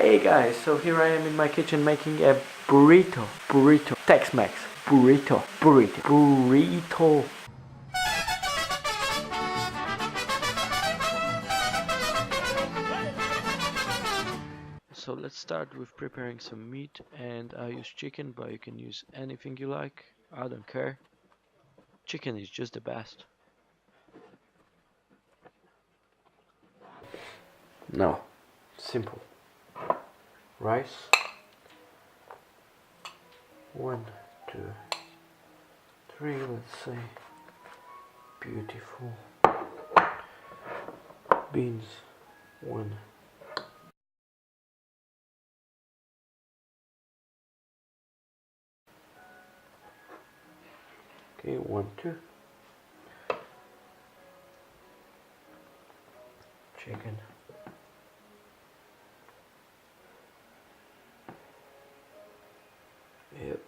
Hey guys, so here I am in my kitchen making a burrito, tex-mex, burrito. So let's start with preparing some meat, and I use chicken, but you can use anything you like, I don't care. Chicken is just the best. Now, simple. Rice. 1, 2, 3, let's say. Beautiful. Beans. 1. Okay, 1, 2. Chicken. Yep.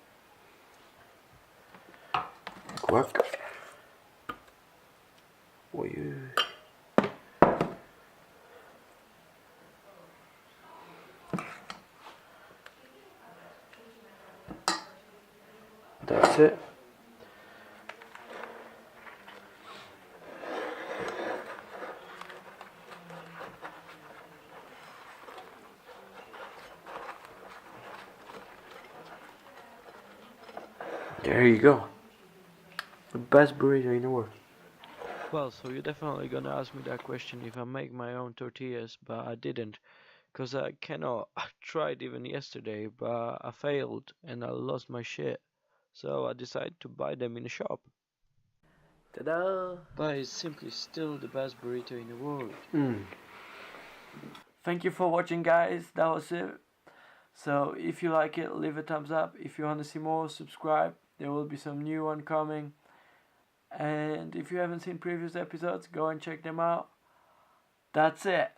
Guac. Oil. That's it. There you go. The best burrito in the world. Well, so you're definitely gonna ask me that question if I make my own tortillas, but I didn't, cause I cannot. I tried even yesterday, but I failed and I lost my shit. So I decided to buy them in a shop. Ta-da! But it's simply still the best burrito in the world. Thank you for watching, guys. That was it. So if you like it, leave a thumbs up. If you want to see more, subscribe. There will be some new one coming. And if you haven't seen previous episodes, go and check them out. That's it.